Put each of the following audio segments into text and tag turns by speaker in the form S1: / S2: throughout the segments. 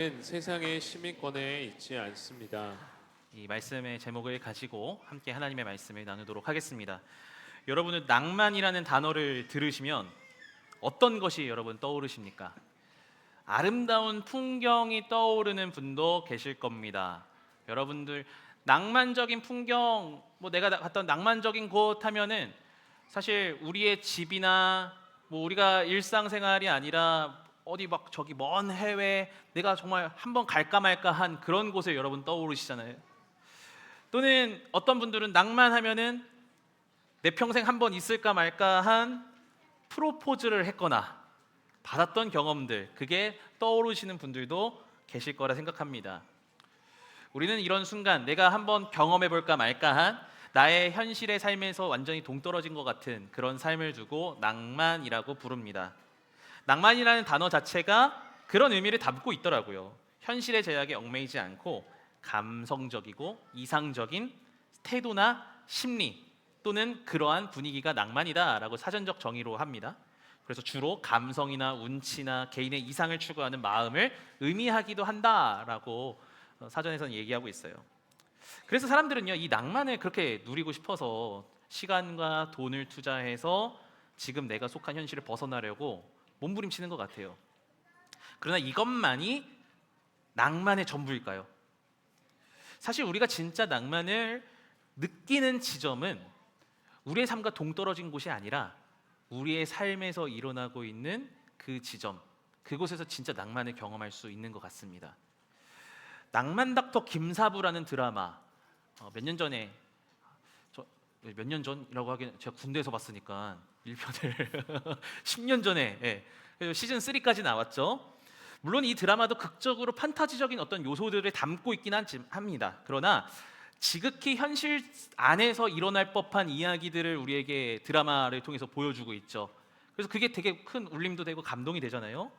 S1: 세상의 시민권에 있지 않습니다.
S2: 이 말씀의 제목을 가지고 함께 하나님의 말씀을 나누도록 하겠습니다. 여러분은 낭만이라는 단어를 들으시면 어떤 것이 여러분 떠오르십니까? 아름다운 풍경이 떠오르는 분도 계실 겁니다. 여러분들 낭만적인 풍경, 내가 갔던 낭만적인 곳 하면은 사실 우리의 집이나 우리가 일상생활이 아니라 어디 막 저기 먼 해외 내가 정말 한번 갈까 말까 한 그런 곳에 여러분 떠오르시잖아요. 또는 어떤 분들은 낭만하면은 내 평생 한번 있을까 말까 한 프로포즈를 했거나 받았던 경험들, 그게 떠오르시는 분들도 계실 거라 생각합니다. 우리는 이런 순간 내가 한번 경험해 볼까 말까 한 나의 현실의 삶에서 완전히 동떨어진 것 같은 그런 삶을 두고 낭만이라고 부릅니다. 낭만이라는 단어 자체가 그런 의미를 담고 있더라고요. 현실의 제약에 얽매이지 않고 감성적이고 이상적인 태도나 심리 또는 그러한 분위기가 낭만이다라고 사전적 정의로 합니다. 그래서 주로 감성이나 운치나 개인의 이상을 추구하는 마음을 의미하기도 한다라고 사전에서는 얘기하고 있어요. 그래서 사람들은요, 이 낭만을 그렇게 누리고 싶어서 시간과 돈을 투자해서 지금 내가 속한 현실을 벗어나려고 몸부림치는 것 같아요. 그러나 이것만이 낭만의 전부일까요? 사실 우리가 진짜 낭만을 느끼는 지점은 우리의 삶과 동떨어진 곳이 아니라 우리의 삶에서 일어나고 있는 그 지점, 그곳에서 진짜 낭만을 경험할 수 있는 것 같습니다. 낭만 닥터 김사부라는 드라마, 몇 년 전에, 몇 년 전이라고 하기엔 제가 군대에서 봤으니까 1편을 10년 전에, 시즌 3까지 나왔죠. 물론 이 드라마도 극적으로 판타지적인 어떤 요소들을 담고 있긴 합니다. 그러나 지극히 현실 안에서 일어날 법한 이야기들을 우리에게 드라마를 통해서 보여주고 있죠. 그래서 그게 되게 큰 울림도 되고 감동이 되잖아요.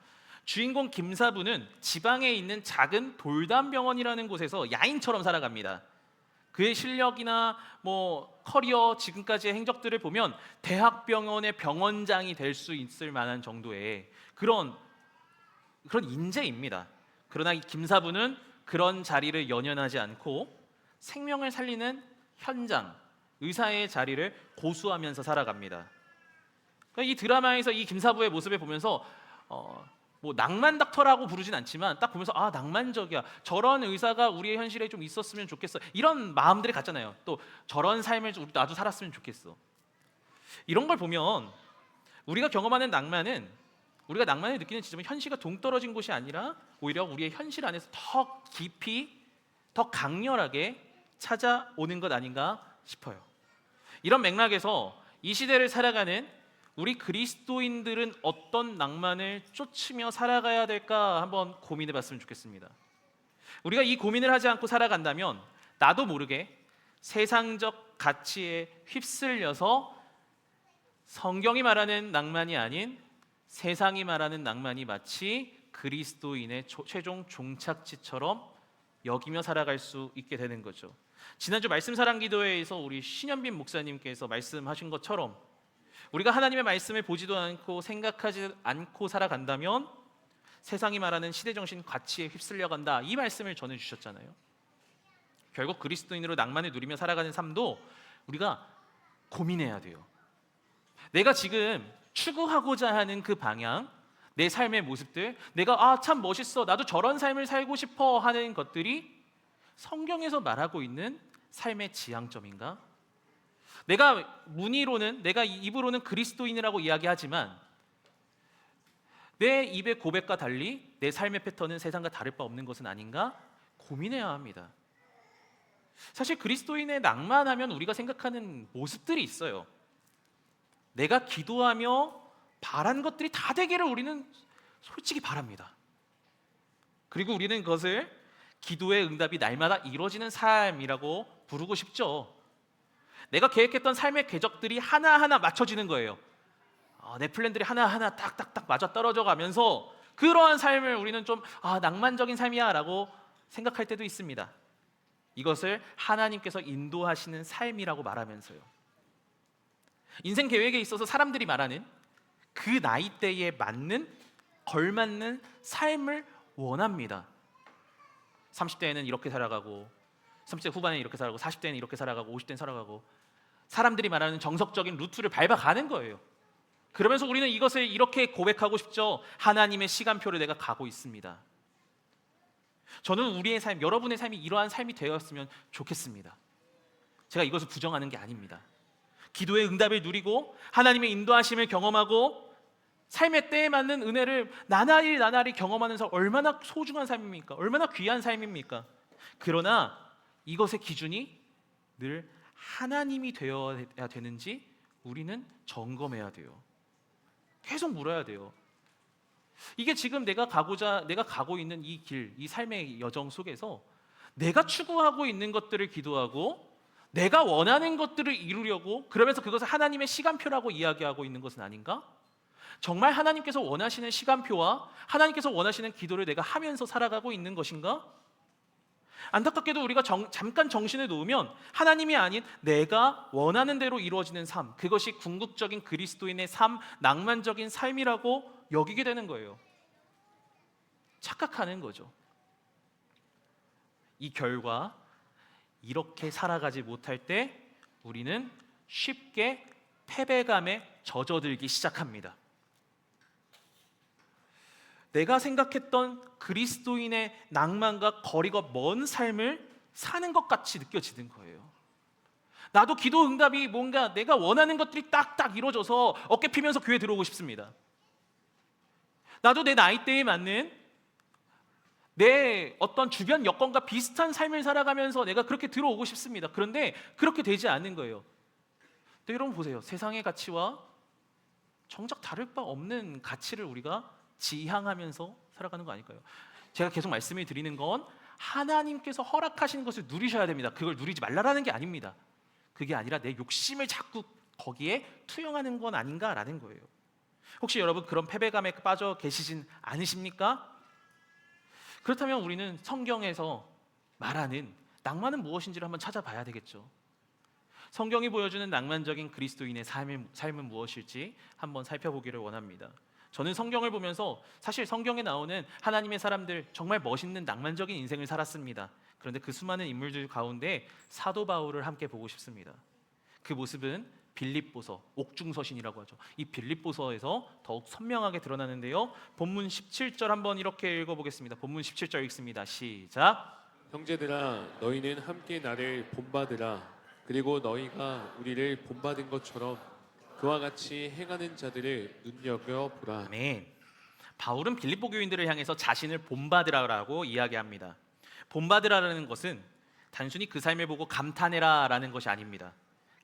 S2: 주인공 김사부는 지방에 있는 작은 돌담병원이라는 곳에서 야인처럼 살아갑니다. 그의 실력이나 커리어 지금까지의 행적들을 보면 대학병원의 병원장이 될 수 있을 만한 정도의 그런 인재입니다. 그러나 이 김사부는 그런 자리를 연연하지 않고 생명을 살리는 현장, 의사의 자리를 고수하면서 살아갑니다. 이 드라마에서 이 김사부의 모습을 보면서 낭만 닥터라고 부르진 않지만 딱 보면서 낭만적이야. 저런 의사가 우리의 현실에 좀 있었으면 좋겠어. 이런 마음들이 같잖아요. 또 저런 삶을 나도 살았으면 좋겠어. 이런 걸 보면 우리가 경험하는 낭만은 우리가 낭만을 느끼는 지점은 현실과 동떨어진 곳이 아니라 오히려 우리의 현실 안에서 더 깊이, 더 강렬하게 찾아오는 것 아닌가 싶어요. 이런 맥락에서 이 시대를 살아가는 우리 그리스도인들은 어떤 낭만을 쫓으며 살아가야 될까 한번 고민해 봤으면 좋겠습니다. 우리가 이 고민을 하지 않고 살아간다면 나도 모르게 세상적 가치에 휩쓸려서 성경이 말하는 낭만이 아닌 세상이 말하는 낭만이 마치 그리스도인의 최종 종착지처럼 여기며 살아갈 수 있게 되는 거죠. 지난주 말씀 사랑 기도회에서 우리 신현빈 목사님께서 말씀하신 것처럼 우리가 하나님의 말씀을 보지도 않고 생각하지 않고 살아간다면 세상이 말하는 시대정신 가치에 휩쓸려 간다, 이 말씀을 전해주셨잖아요. 결국 그리스도인으로 낭만을 누리며 살아가는 삶도 우리가 고민해야 돼요. 내가 지금 추구하고자 하는 그 방향, 내 삶의 모습들, 내가 참 멋있어, 나도 저런 삶을 살고 싶어 하는 것들이 성경에서 말하고 있는 삶의 지향점인가? 내가 문의로는, 내가 입으로는 그리스도인이라고 이야기하지만 내 입의 고백과 달리 내 삶의 패턴은 세상과 다를 바 없는 것은 아닌가 고민해야 합니다. 사실 그리스도인의 낭만하면 우리가 생각하는 모습들이 있어요. 내가 기도하며 바란 것들이 다 되기를 우리는 솔직히 바랍니다. 그리고 우리는 그것을 기도의 응답이 날마다 이루어지는 삶이라고 부르고 싶죠. 내가 계획했던 삶의 궤적들이 하나하나 맞춰지는 거예요. 내 플랜들이 하나하나 딱딱딱 맞아떨어져 가면서 그러한 삶을 우리는 좀 낭만적인 삶이야 라고 생각할 때도 있습니다. 이것을 하나님께서 인도하시는 삶이라고 말하면서요, 인생 계획에 있어서 사람들이 말하는 그 나이대에 맞는 걸맞는 삶을 원합니다. 30대에는 이렇게 살아가고 30대 후반에 이렇게 살아가고 40대는 이렇게 살아가고 50대는 살아가고 사람들이 말하는 정석적인 루트를 밟아가는 거예요. 그러면서 우리는 이것을 이렇게 고백하고 싶죠. 하나님의 시간표를 내가 가고 있습니다. 저는 우리의 삶, 여러분의 삶이 이러한 삶이 되었으면 좋겠습니다. 제가 이것을 부정하는 게 아닙니다. 기도의 응답을 누리고 하나님의 인도하심을 경험하고 삶의 때에 맞는 은혜를 나날이 경험하는 삶, 얼마나 소중한 삶입니까? 얼마나 귀한 삶입니까? 그러나 이것의 기준이 늘 하나님이 되어야 되는지 우리는 점검해야 돼요. 계속 물어야 돼요. 이게 지금 내가 가고 있는 이 길, 이 삶의 여정 속에서 내가 추구하고 있는 것들을 기도하고 내가 원하는 것들을 이루려고 그러면서 그것을 하나님의 시간표라고 이야기하고 있는 것은 아닌가? 정말 하나님께서 원하시는 시간표와 하나님께서 원하시는 기도를 내가 하면서 살아가고 있는 것인가? 안타깝게도 우리가 잠깐 정신을 놓으면 하나님이 아닌 내가 원하는 대로 이루어지는 삶, 그것이 궁극적인 그리스도인의 삶, 낭만적인 삶이라고 여기게 되는 거예요. 착각하는 거죠. 이 결과 이렇게 살아가지 못할 때 우리는 쉽게 패배감에 젖어들기 시작합니다. 내가 생각했던 그리스도인의 낭만과 거리가 먼 삶을 사는 것 같이 느껴지는 거예요. 나도 기도 응답이 뭔가 내가 원하는 것들이 딱딱 이루어져서 어깨 피면서 교회 들어오고 싶습니다. 나도 내 나이대에 맞는 내 어떤 주변 여건과 비슷한 삶을 살아가면서 내가 그렇게 들어오고 싶습니다. 그런데 그렇게 되지 않는 거예요. 또 여러분 보세요. 세상의 가치와 정작 다를 바 없는 가치를 우리가 지향하면서 살아가는 거 아닐까요? 제가 계속 말씀을 드리는 건 하나님께서 허락하신 것을 누리셔야 됩니다. 그걸 누리지 말라라는 게 아닙니다. 그게 아니라 내 욕심을 자꾸 거기에 투영하는 건 아닌가라는 거예요. 혹시 여러분 그런 패배감에 빠져 계시진 않으십니까? 그렇다면 우리는 성경에서 말하는 낭만은 무엇인지를 한번 찾아봐야 되겠죠. 성경이 보여주는 낭만적인 그리스도인의 삶은 무엇일지 한번 살펴보기를 원합니다. 저는 성경을 보면서 사실 성경에 나오는 하나님의 사람들 정말 멋있는 낭만적인 인생을 살았습니다. 그런데 그 수많은 인물들 가운데 사도 바울을 함께 보고 싶습니다. 그 모습은 빌립보서, 옥중서신이라고 하죠. 이 빌립보서에서 더욱 선명하게 드러나는데요. 본문 17절 한번 이렇게 읽어보겠습니다. 본문 17절 읽습니다. 시작.
S1: 형제들아 너희는 함께 나를 본받으라. 그리고 너희가 우리를 본받은 것처럼 그와 같이 행하는 자들을 눈여겨보라.
S2: 아멘. 바울은 빌립보 교인들을 향해서 자신을 본받으라라고 이야기합니다. 본받으라는 것은 단순히 그 삶을 보고 감탄해라라는 것이 아닙니다.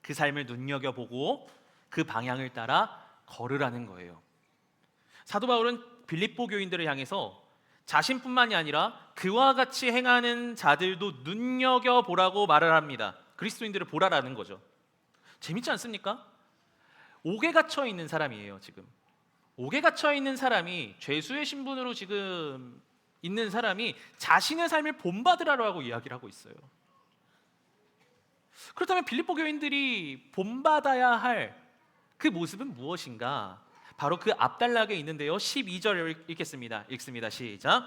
S2: 그 삶을 눈여겨보고 그 방향을 따라 걸으라는 거예요. 사도 바울은 빌립보 교인들을 향해서 자신뿐만이 아니라 그와 같이 행하는 자들도 눈여겨보라고 말을 합니다. 그리스도인들을 보라라는 거죠. 재밌지 않습니까? 옥에 갇혀 있는 사람이에요. 지금 옥에 갇혀 있는 사람이 죄수의 신분으로 지금 있는 사람이 자신의 삶을 본받으라고 이야기를 하고 있어요. 그렇다면 빌립보 교인들이 본받아야 할 그 모습은 무엇인가? 바로 그 앞단락에 있는데요. 12절 읽겠습니다. 읽습니다. 시작.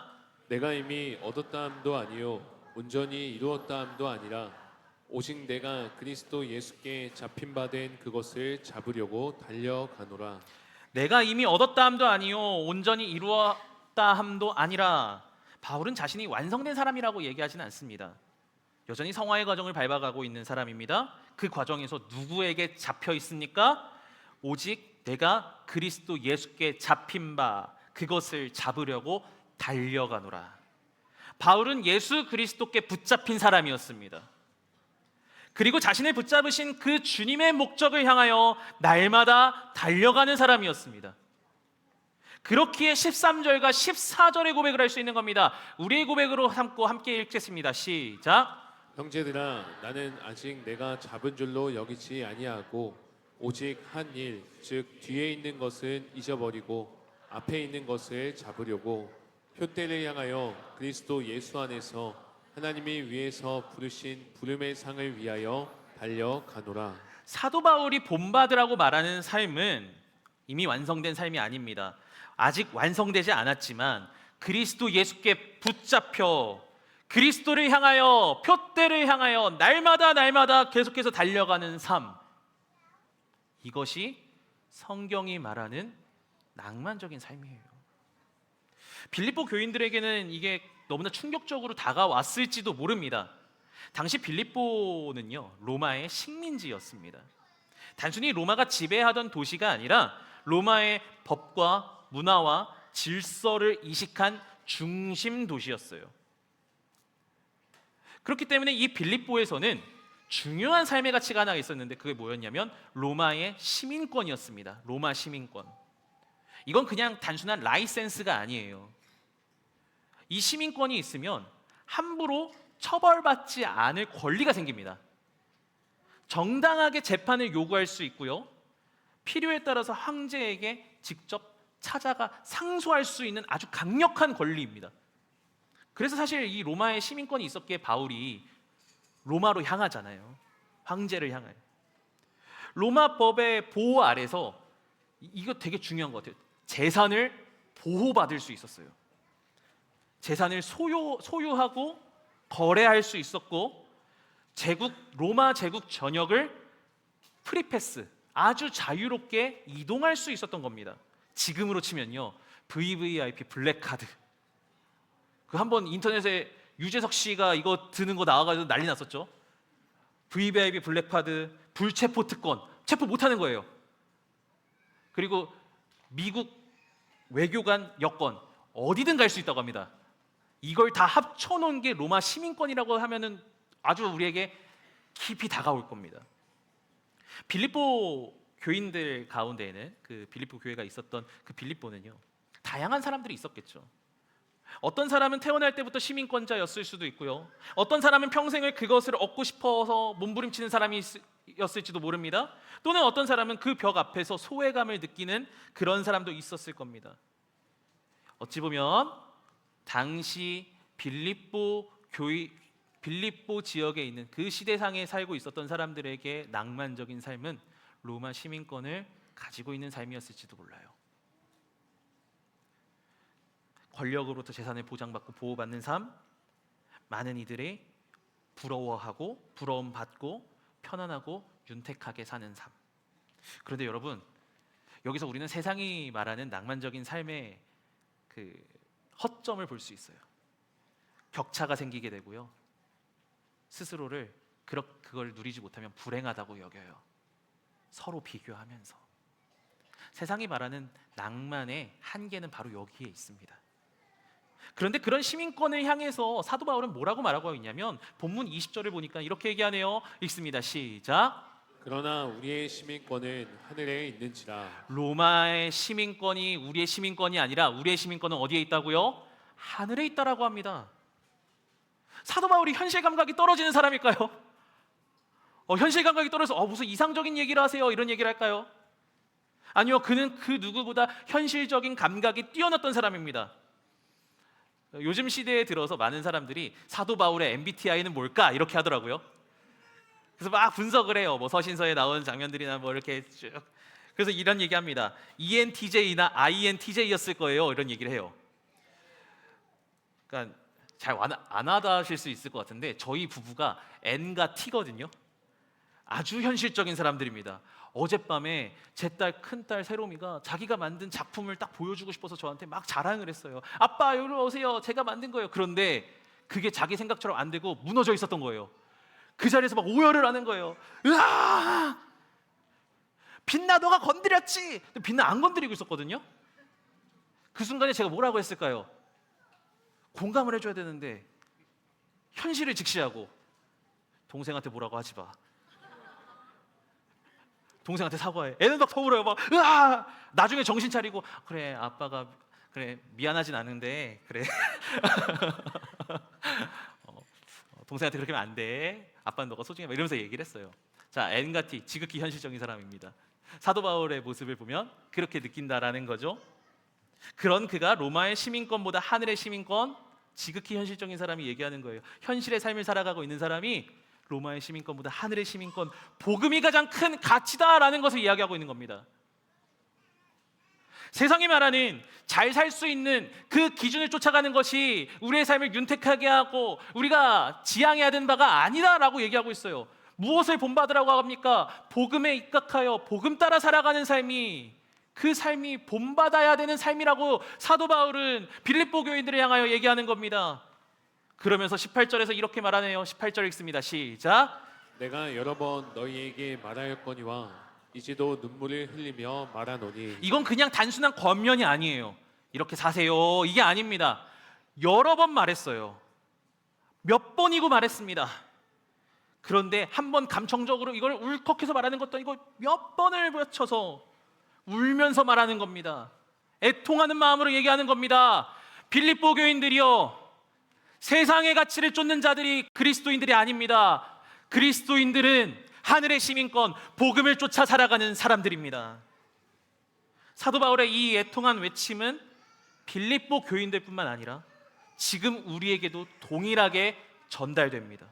S1: 내가 이미 얻었다 함도 아니요 온전히 이루었다 함도 아니라 오직 내가 그리스도 예수께 잡힌 바 된 그것을 잡으려고 달려가노라.
S2: 내가 이미 얻었다 함도 아니요 온전히 이루었다 함도 아니라. 바울은 자신이 완성된 사람이라고 얘기하지는 않습니다. 여전히 성화의 과정을 밟아가고 있는 사람입니다. 그 과정에서 누구에게 잡혀 있습니까? 오직 내가 그리스도 예수께 잡힌 바 그것을 잡으려고 달려가노라. 바울은 예수 그리스도께 붙잡힌 사람이었습니다. 그리고 자신을 붙잡으신 그 주님의 목적을 향하여 날마다 달려가는 사람이었습니다. 그렇기에 13절과 14절의 고백을 할 수 있는 겁니다. 우리의 고백으로 삼고 함께 읽겠습니다. 시작.
S1: 형제들아 나는 아직 내가 잡은 줄로 여기지 아니하고 오직 한 일 즉 뒤에 있는 것은 잊어버리고 앞에 있는 것을 잡으려고 표대를 향하여 그리스도 예수 안에서 하나님이 위에서 부르신 부름의 상을 위하여 달려가노라.
S2: 사도 바울이 본받으라고 말하는 삶은 이미 완성된 삶이 아닙니다. 아직 완성되지 않았지만 그리스도 예수께 붙잡혀 그리스도를 향하여, 표대를 향하여 날마다 계속해서 달려가는 삶. 이것이 성경이 말하는 낭만적인 삶이에요. 빌립보 교인들에게는 이게 너무나 충격적으로 다가왔을지도 모릅니다. 당시 빌립보는요, 로마의 식민지였습니다. 단순히 로마가 지배하던 도시가 아니라 로마의 법과 문화와 질서를 이식한 중심 도시였어요. 그렇기 때문에 이 빌립보에서는 중요한 삶의 가치가 하나 있었는데 그게 뭐였냐면 로마의 시민권이었습니다. 로마 시민권. 이건 그냥 단순한 라이센스가 아니에요. 이 시민권이 있으면 함부로 처벌받지 않을 권리가 생깁니다. 정당하게 재판을 요구할 수 있고요. 필요에 따라서 황제에게 직접 찾아가 상소할 수 있는 아주 강력한 권리입니다. 그래서 사실 이 로마의 시민권이 있었기에 바울이 로마로 향하잖아요. 황제를 향하여. 로마 법의 보호 아래서 이거 되게 중요한 것 같아요. 재산을 보호받을 수 있었어요. 재산을 소유하고 거래할 수 있었고 로마 제국 전역을 프리패스, 아주 자유롭게 이동할 수 있었던 겁니다. 지금으로 치면요, VVIP 블랙카드. 그 한번 인터넷에 유재석 씨가 이거 드는 거 나와가지고 난리 났었죠. VVIP 블랙카드, 불체포 특권, 체포 못하는 거예요. 그리고 미국 외교관 여권, 어디든 갈 수 있다고 합니다. 이걸 다 합쳐놓은 게 로마 시민권이라고 하면은 아주 우리에게 깊이 다가올 겁니다. 빌립보 교인들 가운데에는 그 빌립보 교회가 있었던 그 빌립보는요, 다양한 사람들이 있었겠죠. 어떤 사람은 태어날 때부터 시민권자였을 수도 있고요. 어떤 사람은 평생을 그것을 얻고 싶어서 몸부림치는 사람이었을지도 모릅니다. 또는 어떤 사람은 그 벽 앞에서 소외감을 느끼는 그런 사람도 있었을 겁니다. 어찌 보면 당시 빌립보 지역에 있는 그 시대상에 살고 있었던 사람들에게 낭만적인 삶은 로마 시민권을 가지고 있는 삶이었을지도 몰라요. 권력으로부터 재산을 보장받고 보호받는 삶, 많은 이들이 부러워하고 부러움받고 편안하고 윤택하게 사는 삶. 그런데 여러분, 여기서 우리는 세상이 말하는 낭만적인 삶의 그 허점을 볼 수 있어요. 격차가 생기게 되고요. 스스로를 그걸 누리지 못하면 불행하다고 여겨요. 서로 비교하면서. 세상이 말하는 낭만의 한계는 바로 여기에 있습니다. 그런데 그런 시민권을 향해서 사도 바울은 뭐라고 말하고 있냐면 본문 20절을 보니까 이렇게 얘기하네요. 읽습니다. 시작.
S1: 그러나 우리의 시민권은 하늘에 있는지라.
S2: 로마의 시민권이 우리의 시민권이 아니라 우리의 시민권은 어디에 있다고요? 하늘에 있다라고 합니다. 사도 바울이 현실 감각이 떨어지는 사람일까요? 현실 감각이 떨어져서 무슨 이상적인 얘기를 하세요, 이런 얘기를 할까요? 아니요, 그는 그 누구보다 현실적인 감각이 뛰어났던 사람입니다. 요즘 시대에 들어서 많은 사람들이 사도 바울의 MBTI는 뭘까 이렇게 하더라고요. 그래서 막 분석을 해요. 뭐 서신서에 나오는 장면들이나 뭐 이렇게 쭉. 그래서 이런 얘기합니다. ENTJ나 INTJ였을 거예요. 이런 얘기를 해요. 그러니까 잘 안 와닿으실 수 있을 것 같은데 저희 부부가 N과 T거든요. 아주 현실적인 사람들입니다. 어젯밤에 제 큰딸 세롬이가 자기가 만든 작품을 딱 보여주고 싶어서 저한테 막 자랑을 했어요. 아빠, 여기 오세요. 제가 만든 거예요. 그런데 그게 자기 생각처럼 안 되고 무너져 있었던 거예요. 그 자리에서 막 오열을 하는 거예요. 으아! 빛나, 너가 건드렸지. 빛나 안 건드리고 있었거든요. 그 순간에 제가 뭐라고 했을까요? 공감을 해줘야 되는데 현실을 직시하고 동생한테 뭐라고 하지 마. 동생한테 사과해. 애는 막 더 울어요. 막 으아! 나중에 정신 차리고 그래, 아빠가 그래 미안하진 않은데 그래 동생한테 그렇게 하면 안 돼. 아빠는 너가 소중해. 막 이러면서 얘기를 했어요. 자, N과 T, 지극히 현실적인 사람입니다. 사도 바울의 모습을 보면 그렇게 느낀다라는 거죠. 그런 그가 로마의 시민권보다 하늘의 시민권, 지극히 현실적인 사람이 얘기하는 거예요. 현실의 삶을 살아가고 있는 사람이 로마의 시민권보다 하늘의 시민권, 복음이 가장 큰 가치다라는 것을 이야기하고 있는 겁니다. 세상이 말하는 잘 살 수 있는 그 기준을 쫓아가는 것이 우리의 삶을 윤택하게 하고 우리가 지향해야 되는 바가 아니다라고 얘기하고 있어요. 무엇을 본받으라고 합니까? 복음에 입각하여 복음 따라 살아가는 삶이, 그 삶이 본받아야 되는 삶이라고 사도 바울은 빌립보 교인들을 향하여 얘기하는 겁니다. 그러면서 18절에서 이렇게 말하네요. 18절 읽습니다. 시작.
S1: 내가 여러 번 너희에게 말하였거니와 이제도 눈물을 흘리며 말하노니.
S2: 이건 그냥 단순한 권면이 아니에요. 이렇게 사세요, 이게 아닙니다. 여러 번 말했어요. 몇 번이고 말했습니다. 그런데 한 번 감정적으로 이걸 울컥해서 말하는 것도 아니고 몇 번을 외쳐서 울면서 말하는 겁니다. 애통하는 마음으로 얘기하는 겁니다. 빌립보 교인들이여, 세상의 가치를 쫓는 자들이 그리스도인들이 아닙니다. 그리스도인들은 하늘의 시민권, 복음을 쫓아 살아가는 사람들입니다. 사도 바울의 이 애통한 외침은 빌립보 교인들뿐만 아니라 지금 우리에게도 동일하게 전달됩니다.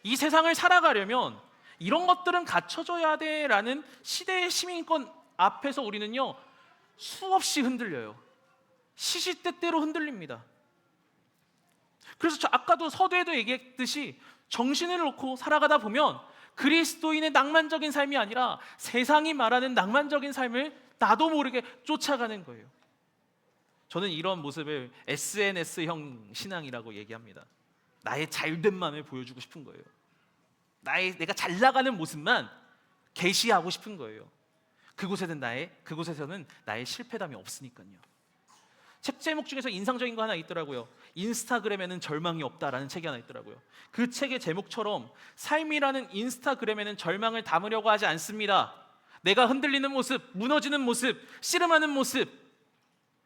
S2: 이 세상을 살아가려면 이런 것들은 갖춰져야 돼라는 시대의 시민권 앞에서 우리는요, 수없이 흔들려요. 시시때때로 흔들립니다. 그래서 아까도 서두에도 얘기했듯이 정신을 놓고 살아가다 보면 그리스도인의 낭만적인 삶이 아니라 세상이 말하는 낭만적인 삶을 나도 모르게 쫓아가는 거예요. 저는 이런 모습을 SNS형 신앙이라고 얘기합니다. 나의 잘됨만을 보여주고 싶은 거예요. 내가 잘 나가는 모습만 계시하고 싶은 거예요. 그곳에서는 나의 실패담이 없으니까요. 책 제목 중에서 인상적인 거 하나 있더라고요. 인스타그램에는 절망이 없다라는 책이 하나 있더라고요. 그 책의 제목처럼 삶이라는 인스타그램에는 절망을 담으려고 하지 않습니다. 내가 흔들리는 모습, 무너지는 모습, 씨름하는 모습,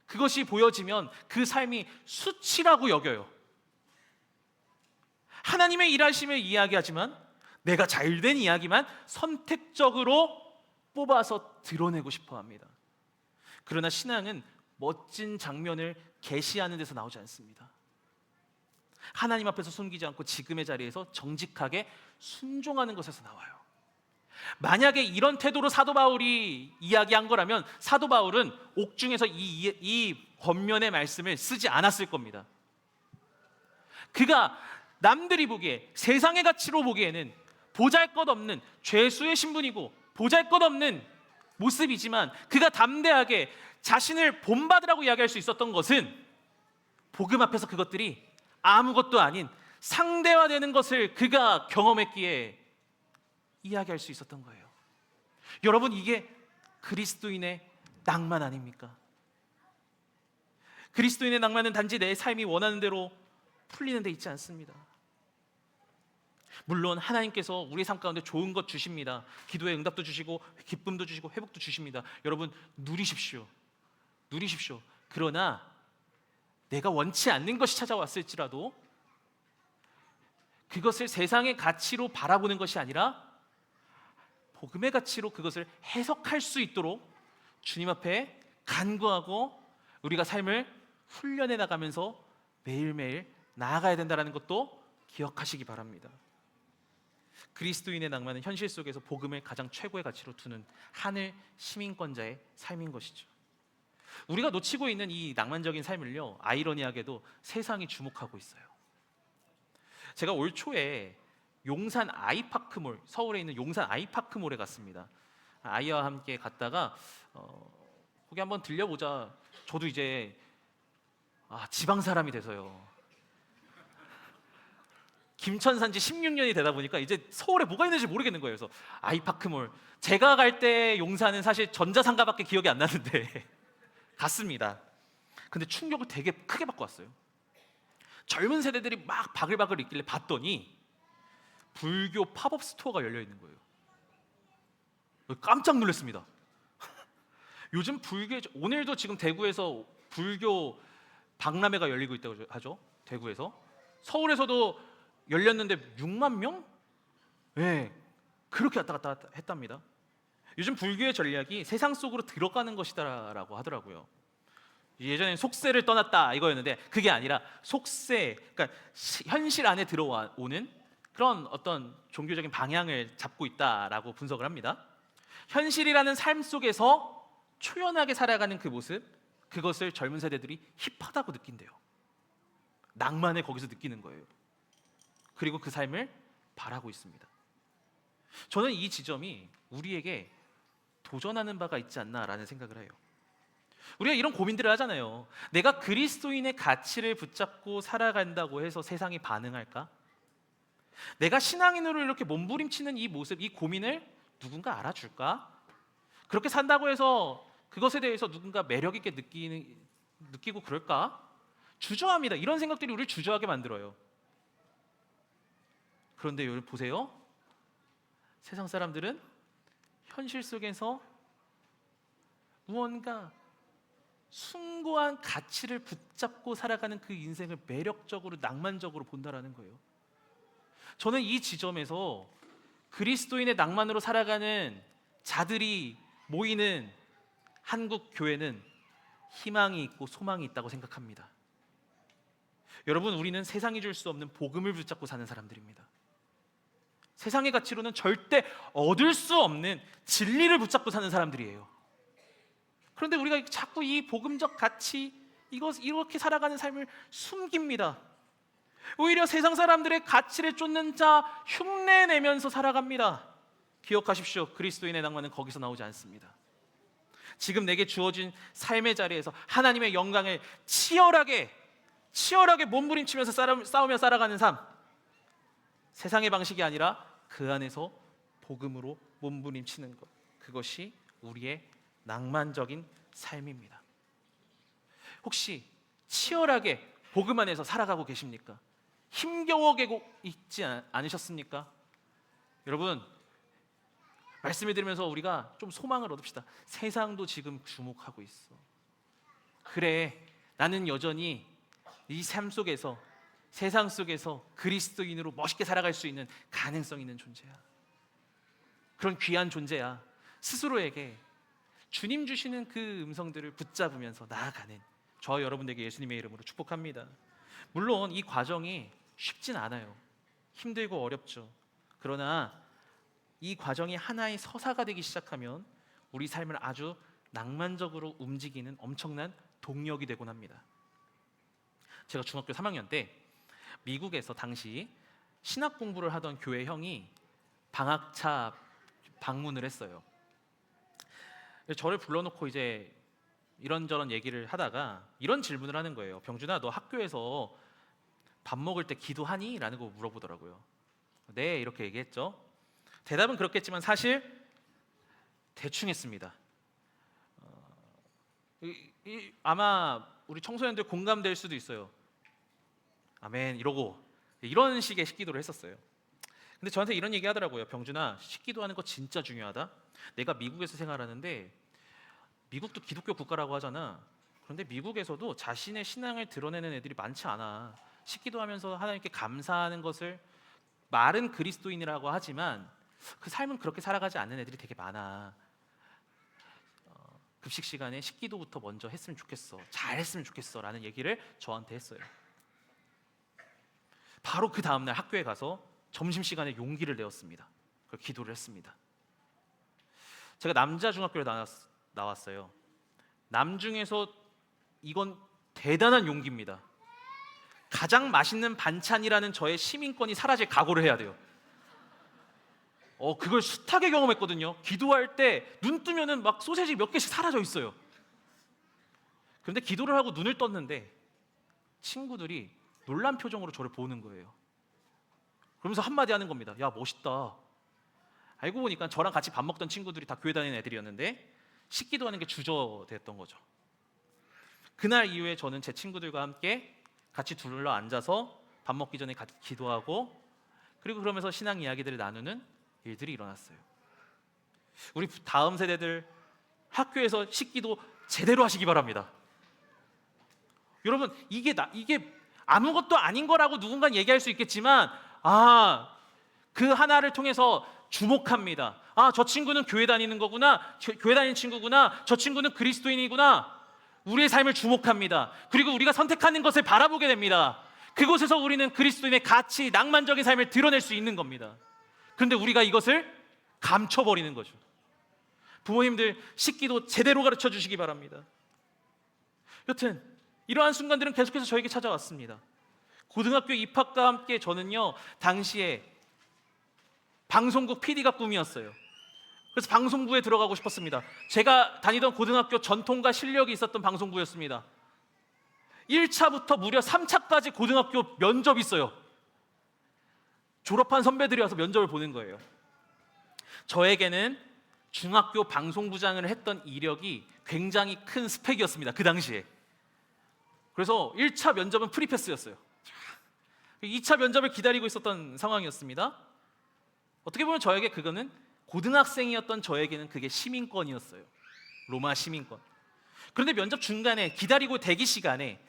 S2: 그것이 보여지면 그 삶이 수치라고 여겨요. 하나님의 일하심을 이야기하지만 내가 잘된 이야기만 선택적으로 뽑아서 드러내고 싶어 합니다. 그러나 신앙은 멋진 장면을 계시하는 데서 나오지 않습니다. 하나님 앞에서 숨기지 않고 지금의 자리에서 정직하게 순종하는 것에서 나와요. 만약에 이런 태도로 사도 바울이 이야기한 거라면 사도 바울은 옥중에서 이 권면의 말씀을 쓰지 않았을 겁니다. 그가 남들이 보기에, 세상의 가치로 보기에는 보잘것없는 죄수의 신분이고 보잘것없는 모습이지만 그가 담대하게 자신을 본받으라고 이야기할 수 있었던 것은 복음 앞에서 그것들이 아무것도 아닌 상대화되는 것을 그가 경험했기에 이야기할 수 있었던 거예요. 여러분, 이게 그리스도인의 낭만 아닙니까? 그리스도인의 낭만은 단지 내 삶이 원하는 대로 풀리는 데 있지 않습니다. 물론 하나님께서 우리 삶 가운데 좋은 것 주십니다. 기도의 응답도 주시고 기쁨도 주시고 회복도 주십니다. 여러분, 누리십시오. 그러나 내가 원치 않는 것이 찾아왔을지라도 그것을 세상의 가치로 바라보는 것이 아니라 복음의 가치로 그것을 해석할 수 있도록 주님 앞에 간구하고 우리가 삶을 훈련해 나가면서 매일매일 나아가야 된다는 것도 기억하시기 바랍니다. 그리스도인의 낭만은 현실 속에서 복음을 가장 최고의 가치로 두는 하늘 시민권자의 삶인 것이죠. 우리가 놓치고 있는 이 낭만적인 삶을요, 아이러니하게도 세상이 주목하고 있어요. 제가 올 초에 용산 아이파크몰, 서울에 있는 용산 아이파크몰에 갔습니다. 아이와 함께 갔다가 거기 한번 들려보자. 저도 이제 지방 사람이 돼서요. 김천 산지 16년이 되다 보니까 이제 서울에 뭐가 있는지 모르겠는 거예요. 그래서 아이파크몰, 제가 갈 때 용산은 사실 전자상가밖에 기억이 안 나는데 갔습니다. 근데 충격을 되게 크게 받고 왔어요. 젊은 세대들이 막 바글바글 있길래 봤더니 불교 팝업 스토어가 열려 있는 거예요. 깜짝 놀랐습니다. 요즘 오늘도 지금 대구에서 불교 박람회가 열리고 있다고 하죠. 대구에서. 서울에서도 열렸는데 6만 명? 네, 그렇게 왔다 갔다 했답니다. 요즘 불교의 전략이 세상 속으로 들어가는 것이다라고 하더라고요. 예전에 속세를 떠났다 이거였는데 그게 아니라 그러니까 현실 안에 들어오는 그런 어떤 종교적인 방향을 잡고 있다라고 분석을 합니다. 현실이라는 삶 속에서 초연하게 살아가는 그 모습, 그것을 젊은 세대들이 힙하다고 느낀대요. 낭만을 거기서 느끼는 거예요. 그리고 그 삶을 바라고 있습니다. 저는 이 지점이 우리에게 도전하는 바가 있지 않나라는 생각을 해요. 우리가 이런 고민들을 하잖아요. 내가 그리스도인의 가치를 붙잡고 살아간다고 해서 세상이 반응할까? 내가 신앙인으로 이렇게 몸부림치는 이 모습, 이 고민을 누군가 알아줄까? 그렇게 산다고 해서 그것에 대해서 누군가 매력 있게 느끼고 그럴까? 주저합니다. 이런 생각들이 우리를 주저하게 만들어요. 그런데 여러분 보세요. 세상 사람들은 현실 속에서 무언가 숭고한 가치를 붙잡고 살아가는 그 인생을 매력적으로 낭만적으로 본다라는 거예요. 저는 이 지점에서 그리스도인의 낭만으로 살아가는 자들이 모이는 한국 교회는 희망이 있고 소망이 있다고 생각합니다. 여러분, 우리는 세상이 줄 수 없는 복음을 붙잡고 사는 사람들입니다. 세상의 가치로는 절대 얻을 수 없는 진리를 붙잡고 사는 사람들이에요. 그런데 우리가 자꾸 이 복음적 가치, 이렇게 살아가는 삶을 숨깁니다. 오히려 세상 사람들의 가치를 쫓는 자 흉내내면서 살아갑니다. 기억하십시오. 그리스도인의 낭만은 거기서 나오지 않습니다. 지금 내게 주어진 삶의 자리에서 하나님의 영광을 치열하게 몸부림치면서 싸우며 살아가는 삶, 세상의 방식이 아니라 그 안에서 복음으로 몸부림치는 것, 그것이 우리의 낭만적인 삶입니다. 혹시 치열하게 복음 안에서 살아가고 계십니까? 힘겨워개고 있지 않으셨습니까? 여러분, 말씀을 들으면서 우리가 좀 소망을 얻읍시다. 세상도 지금 주목하고 있어. 그래, 나는 여전히 이 삶 속에서, 세상 속에서 그리스도인으로 멋있게 살아갈 수 있는 가능성 있는 존재야. 그런 귀한 존재야. 스스로에게 주님 주시는 그 음성들을 붙잡으면서 나아가는 저와 여러분에게 예수님의 이름으로 축복합니다. 물론 이 과정이 쉽진 않아요. 힘들고 어렵죠. 그러나 이 과정이 하나의 서사가 되기 시작하면 우리 삶을 아주 낭만적으로 움직이는 엄청난 동력이 되곤 합니다. 제가 중학교 3학년 때 미국에서 당시 신학 공부를 하던 교회 형이 방학차 방문을 했어요. 저를 불러놓고 이제 이런저런 얘기를 하다가 이런 질문을 하는 거예요. 병준아, 너 학교에서 밥 먹을 때 기도하니? 라는 거 물어보더라고요. 네, 이렇게 얘기했죠. 대답은 그렇겠지만 사실 대충 했습니다. 아마 우리 청소년들 공감될 수도 있어요. 아멘 이러고 이런 식의 식기도를 했었어요. 근데 저한테 이런 얘기 하더라고요. 병준아, 식기도하는 거 진짜 중요하다. 내가 미국에서 생활하는데 미국도 기독교 국가라고 하잖아. 그런데 미국에서도 자신의 신앙을 드러내는 애들이 많지 않아. 식기도하면서 하나님께 감사하는 것을 말은 그리스도인이라고 하지만 그 삶은 그렇게 살아가지 않는 애들이 되게 많아. 급식 시간에 식기도부터 먼저 했으면 좋겠어. 잘했으면 좋겠어 라는 얘기를 저한테 했어요. 바로 그 다음날 학교에 가서 점심시간에 용기를 내었습니다. 그걸 기도를 했습니다. 제가 남자 중학교를 나왔어요. 남중에서 이건 대단한 용기입니다. 가장 맛있는 반찬이라는 저의 시민권이 사라질 각오를 해야 돼요. 그걸 숱하게 경험했거든요. 기도할 때 눈 뜨면은 막 소세지 몇 개씩 사라져 있어요. 그런데 기도를 하고 눈을 떴는데 친구들이 놀란 표정으로 저를 보는 거예요. 그러면서 한마디 하는 겁니다. 야, 멋있다. 알고 보니까 저랑 같이 밥 먹던 친구들이 다 교회 다니는 애들이었는데 식기도하는 게 주저됐던 거죠. 그날 이후에 저는 제 친구들과 함께 같이 둘러 앉아서 밥 먹기 전에 같이 기도하고 그리고 그러면서 신앙 이야기들을 나누는 일들이 일어났어요. 우리 다음 세대들 학교에서 식기도 제대로 하시기 바랍니다. 여러분, 이게 아무것도 아닌 거라고 누군가 얘기할 수 있겠지만 그 하나를 통해서 주목합니다. 저 친구는 교회 다니는 거구나. 교회 다니는 친구구나. 저 친구는 그리스도인이구나. 우리의 삶을 주목합니다. 그리고 우리가 선택하는 것을 바라보게 됩니다. 그곳에서 우리는 그리스도인의 가치, 낭만적인 삶을 드러낼 수 있는 겁니다. 그런데 우리가 이것을 감춰버리는 거죠. 부모님들 식기도 제대로 가르쳐 주시기 바랍니다. 여튼 이러한 순간들은 계속해서 저에게 찾아왔습니다. 고등학교 입학과 함께 저는요, 당시에 방송국 PD가 꿈이었어요. 그래서 방송부에 들어가고 싶었습니다. 제가 다니던 고등학교 전통과 실력이 있었던 방송부였습니다. 1차부터 무려 3차까지 고등학교 면접이 있어요. 졸업한 선배들이 와서 면접을 보는 거예요. 저에게는 중학교 방송부장을 했던 이력이 굉장히 큰 스펙이었습니다. 그 당시에. 그래서 1차 면접은 프리패스였어요. 2차 면접을 기다리고 있었던 상황이었습니다. 어떻게 보면 저에게 그거는 고등학생이었던 저에게는 그게 시민권이었어요. 로마 시민권. 그런데 면접 중간에 기다리고 대기 시간에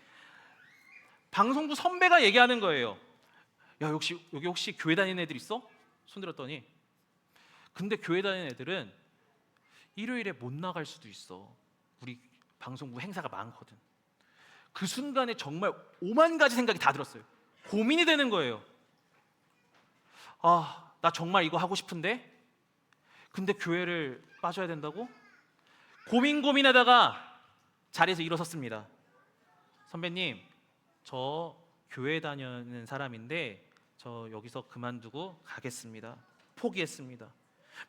S2: 방송부 선배가 얘기하는 거예요. 야, 여기 혹시 교회 다니는 애들 있어? 손들었더니 근데 교회 다니는 애들은 일요일에 못 나갈 수도 있어. 우리 방송부 행사가 많거든. 그 순간에 정말 5만 가지 생각이 다 들었어요. 고민이 되는 거예요. 아, 나 정말 이거 하고 싶은데 근데 교회를 빠져야 된다고? 고민하다가 자리에서 일어섰습니다. 선배님, 저 교회 다니는 사람인데 저 여기서 그만두고 가겠습니다. 포기했습니다.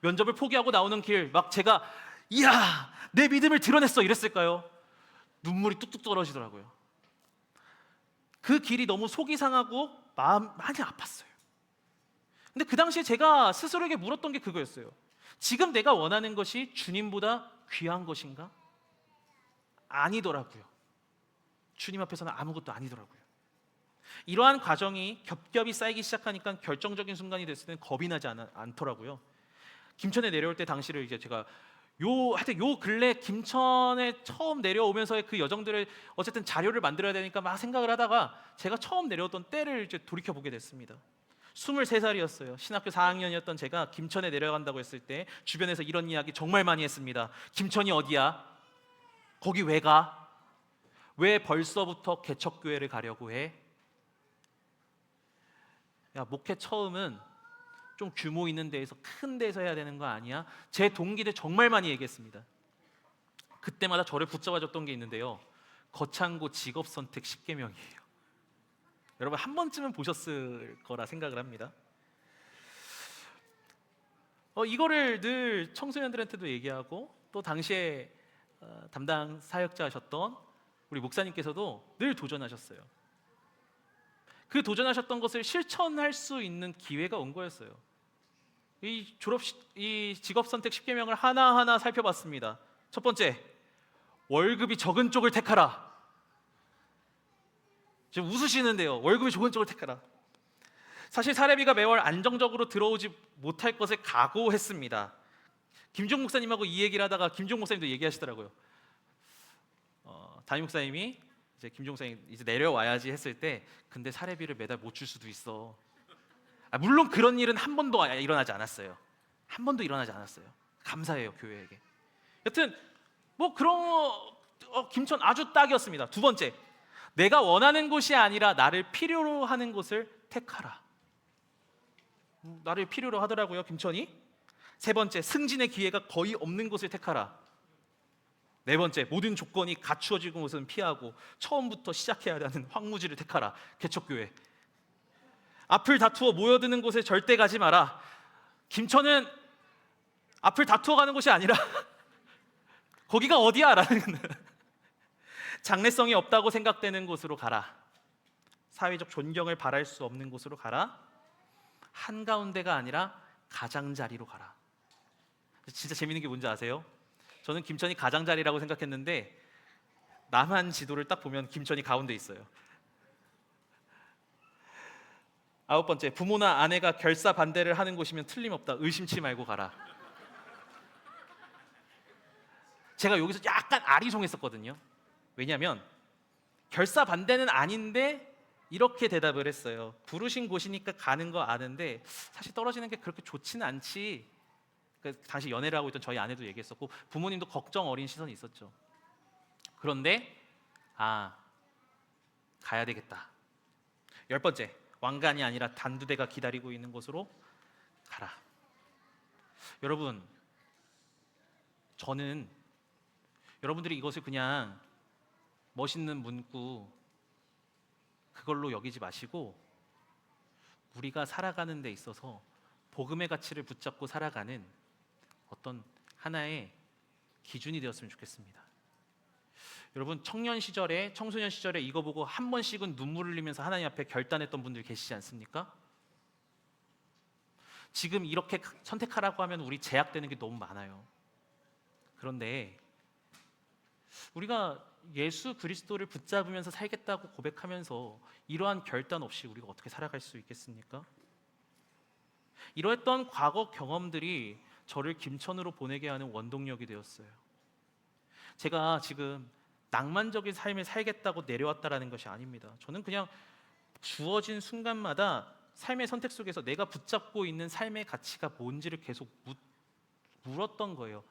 S2: 면접을 포기하고 나오는 길 막 제가 이야, 내 믿음을 드러냈어 이랬을까요? 눈물이 뚝뚝 떨어지더라고요. 그 길이 너무 속이 상하고 마음 많이 아팠어요. 근데 그 당시에 제가 스스로에게 물었던 게 그거였어요. 지금 내가 원하는 것이 주님보다 귀한 것인가? 아니더라고요. 주님 앞에서는 아무것도 아니더라고요. 이러한 과정이 겹겹이 쌓이기 시작하니까 결정적인 순간이 됐을 때는 겁이 나지 않더라고요. 김천에 내려올 때 당시를 이제 제가 하여튼 요 근래 김천에 처음 내려오면서의 그 여정들을 어쨌든 자료를 만들어야 되니까 막 생각을 하다가 제가 처음 내려왔던 때를 이제 돌이켜 보게 됐습니다. 23살이었어요. 신학교 4학년이었던 제가 김천에 내려간다고 했을 때 주변에서 이런 이야기 정말 많이 했습니다. 김천이 어디야? 거기 왜 가? 왜 벌써부터 개척교회를 가려고 해? 야, 목회 처음은 좀 규모 있는 데에서 큰 데서 해야 되는 거 아니야? 제 동기들 정말 많이 얘기했습니다. 그때마다 저를 붙잡아줬던 게 있는데요. 거창고 직업선택 10계명이에요. 여러분 한 번쯤은 보셨을 거라 생각을 합니다. 이거를 늘 청소년들한테도 얘기하고 또 당시에 담당 사역자하셨던 우리 목사님께서도 늘 도전하셨어요. 그 도전하셨던 것을 실천할 수 있는 기회가 온 거였어요. 이 직업 선택 10계명을 하나하나 살펴봤습니다. 첫 번째, 월급이 적은 쪽을 택하라. 지금 웃으시는데요. 월급이 적은 쪽을 택하라. 사실 사례비가 매월 안정적으로 들어오지 못할 것을 각오했습니다. 김종 목사님하고 이 얘기를 하다가 김종 목사님도 얘기하시더라고요. 담임 목사님이 이제 김종 목사님 이제 내려와야지 했을 때 근데 사례비를 매달 못 줄 수도 있어. 물론 그런 일은 한 번도 일어나지 않았어요. 한 번도 일어나지 않았어요. 감사해요 교회에게. 여튼 뭐 그런 김천 아주 딱이었습니다. 두 번째, 내가 원하는 곳이 아니라 나를 필요로 하는 곳을 택하라. 나를 필요로 하더라고요 김천이. 세 번째, 승진의 기회가 거의 없는 곳을 택하라. 네 번째, 모든 조건이 갖추어진 곳은 피하고 처음부터 시작해야 하는 황무지를 택하라. 개척교회. 앞을 다투어 모여드는 곳에 절대 가지 마라. 김천은 앞을 다투어 가는 곳이 아니라 거기가 어디야? 라는 장래성이 없다고 생각되는 곳으로 가라. 사회적 존경을 바랄 수 없는 곳으로 가라. 한가운데가 아니라 가장자리로 가라. 진짜 재밌는 게 뭔지 아세요? 저는 김천이 가장자리라고 생각했는데 남한 지도를 딱 보면 김천이 가운데 있어요. 아홉 번째, 부모나 아내가 결사 반대를 하는 곳이면 틀림없다. 의심치 말고 가라. 제가 여기서 약간 아리송했었거든요. 왜냐하면 결사 반대는 아닌데 이렇게 대답을 했어요. 부르신 곳이니까 가는 거 아는데 사실 떨어지는 게 그렇게 좋지는 않지. 당시 연애를 하고 있던 저희 아내도 얘기했었고 부모님도 걱정 어린 시선이 있었죠. 그런데 가야 되겠다. 열 번째, 왕관이 아니라 단두대가 기다리고 있는 곳으로 가라. 여러분, 저는 여러분들이 이것을 그냥 멋있는 문구 그걸로 여기지 마시고 우리가 살아가는 데 있어서 복음의 가치를 붙잡고 살아가는 어떤 하나의 기준이 되었으면 좋겠습니다. 여러분 청년 시절에 청소년 시절에 이거 보고 한 번씩은 눈물을 흘리면서 하나님 앞에 결단했던 분들 계시지 않습니까? 지금 이렇게 선택하라고 하면 우리 제약되는 게 너무 많아요. 그런데 우리가 예수 그리스도를 붙잡으면서 살겠다고 고백하면서 이러한 결단 없이 우리가 어떻게 살아갈 수 있겠습니까? 이러했던 과거 경험들이 저를 김천으로 보내게 하는 원동력이 되었어요. 제가 지금 낭만적인 삶을 살겠다고 내려왔다라는 것이 아닙니다. 저는 그냥 주어진 순간마다 삶의 선택 속에서 내가 붙잡고 있는 삶의 가치가 뭔지를 계속 물었던 거예요.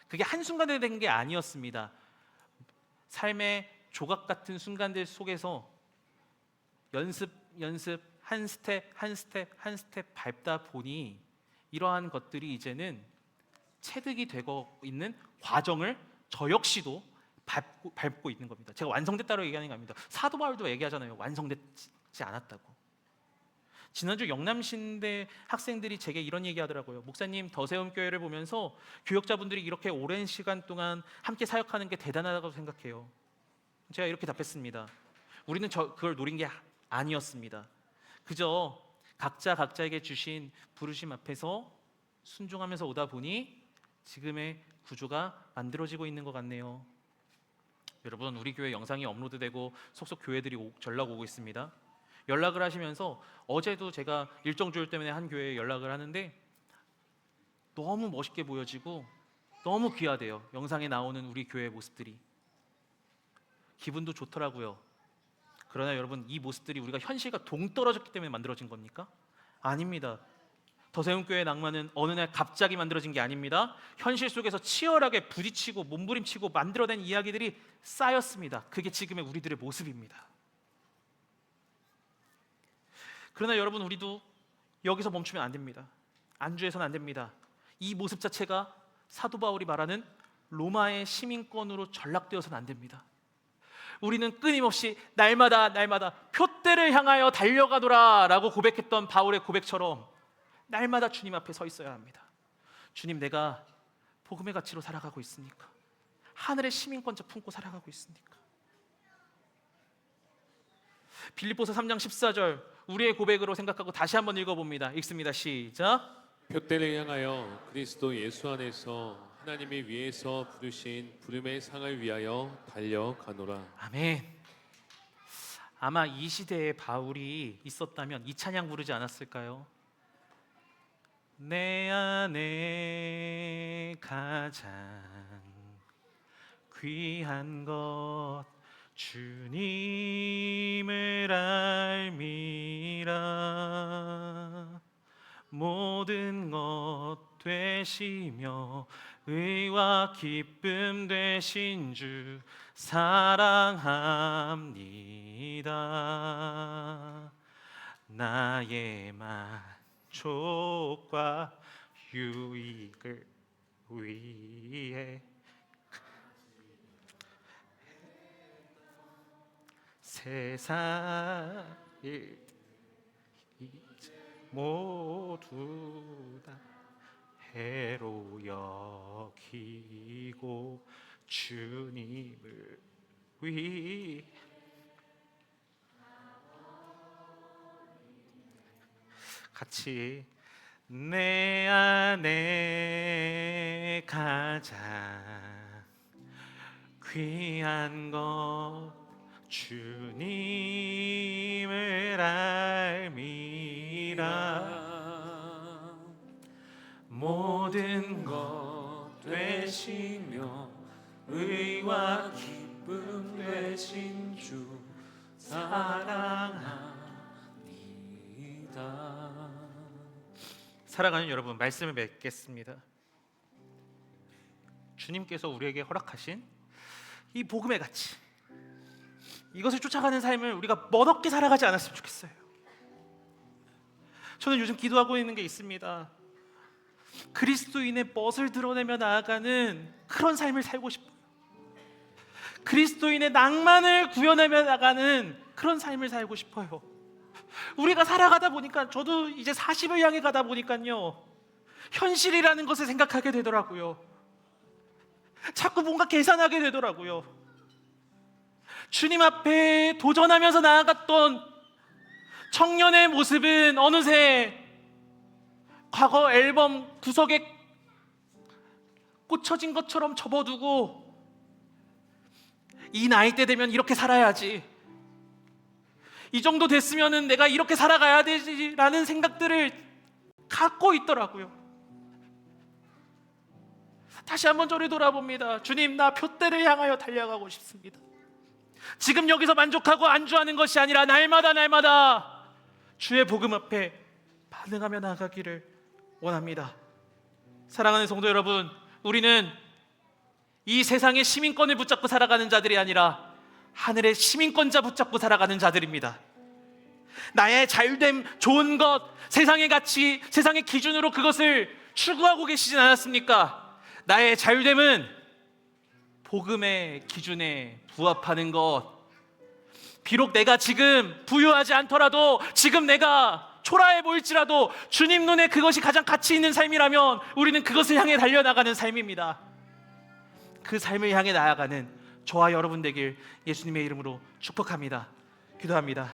S2: 그게 한순간에 된 게 아니었습니다. 삶의 조각 같은 순간들 속에서 연습 한 스텝 한 스텝 한 스텝 밟다 보니 이러한 것들이 이제는 체득이 되고 있는 과정을 저 역시도 밟고 있는 겁니다. 제가 완성됐다고 얘기하는 게 아닙니다. 사도 바울도 얘기하잖아요. 완성되지 않았다고. 지난주 영남신대 학생들이 제게 이런 얘기하더라고요. 목사님, 더세움교회를 보면서 교역자분들이 이렇게 오랜 시간 동안 함께 사역하는 게 대단하다고 생각해요. 제가 이렇게 답했습니다. 우리는 그걸 노린 게 아니었습니다. 그저 각자에게 주신 부르심 앞에서 순종하면서 오다 보니 지금의 구조가 만들어지고 있는 것 같네요. 여러분, 우리 교회 영상이 업로드되고 속속 교회들이 전락 오고 있습니다. 연락을 하시면서 어제도 제가 일정 조율 때문에 한 교회에 연락을 하는데 너무 멋있게 보여지고 너무 귀하대요. 영상에 나오는 우리 교회의 모습들이. 기분도 좋더라고요. 그러나 여러분, 이 모습들이 우리가 현실과 동떨어졌기 때문에 만들어진 겁니까? 아닙니다. 더세움교회의 낭만은 어느 날 갑자기 만들어진 게 아닙니다. 현실 속에서 치열하게 부딪히고 몸부림치고 만들어낸 이야기들이 쌓였습니다. 그게 지금의 우리들의 모습입니다. 그러나 여러분, 우리도 여기서 멈추면 안 됩니다. 안주해서는 안 됩니다. 이 모습 자체가 사도 바울이 말하는 로마의 시민권으로 전락되어서는 안 됩니다. 우리는 끊임없이 날마다 표대를 향하여 달려가노라 라고 고백했던 바울의 고백처럼 날마다 주님 앞에 서 있어야 합니다. 주님, 내가 복음의 가치로 살아가고 있습니까? 하늘의 시민권자 품고 살아가고 있습니까? 빌립보서 3장 14절 우리의 고백으로 생각하고 다시 한번 읽어봅니다. 읽습니다. 시작.
S1: 표대를 향하여 그리스도 예수 안에서 하나님이 위에서 부르신 부름의 상을 위하여 달려가노라.
S2: 아멘. 아마 이 시대에 바울이 있었다면 이 찬양 부르지 않았을까요? 내 안에 가장 귀한 것 주님을 알미라. 모든 것 되시며 의와 기쁨 되신 주 사랑합니다. 나의 만족과 유익을 위해 세상을 이제 모두 다 해로 여기고 주님을 위해 같이 내 안에 가장 귀한 것 주님을 알미라. 모든 것 되시며 의와 기쁨 되신 주 사랑합니다. 사랑하는 여러분, 말씀을 맺겠습니다. 주님께서 우리에게 허락하신 이 복음의 가치, 이것을 쫓아가는 삶을 우리가 멋없게 살아가지 않았으면 좋겠어요. 저는 요즘 기도하고 있는 게 있습니다. 그리스도인의 멋을 드러내며 나아가는 그런 삶을 살고 싶어요. 그리스도인의 낭만을 구현하며 나가는 그런 삶을 살고 싶어요. 우리가 살아가다 보니까, 저도 이제 40을 향해 가다 보니까요, 현실이라는 것을 생각하게 되더라고요. 자꾸 뭔가 계산하게 되더라고요. 주님 앞에 도전하면서 나아갔던 청년의 모습은 어느새 과거 앨범 구석에 꽂혀진 것처럼 접어두고, 이 나이대 되면 이렇게 살아야지, 이 정도 됐으면 내가 이렇게 살아가야 되지라는 생각들을 갖고 있더라고요. 다시 한번 저를 돌아봅니다. 주님, 나 표대를 향하여 달려가고 싶습니다. 지금 여기서 만족하고 안주하는 것이 아니라 날마다 주의 복음 앞에 반응하며 나아가기를 원합니다. 사랑하는 성도 여러분, 우리는 이 세상의 시민권을 붙잡고 살아가는 자들이 아니라 하늘의 시민권자 붙잡고 살아가는 자들입니다. 나의 잘됨, 좋은 것, 세상의 가치, 세상의 기준으로 그것을 추구하고 계시진 않았습니까? 나의 잘됨은 복음의 기준에 부합하는 것. 비록 내가 지금 부유하지 않더라도, 지금 내가 초라해 보일지라도 주님 눈에 그것이 가장 가치 있는 삶이라면 우리는 그것을 향해 달려나가는 삶입니다. 그 삶을 향해 나아가는 저와 여러분 되길 예수님의 이름으로 축복합니다. 기도합니다.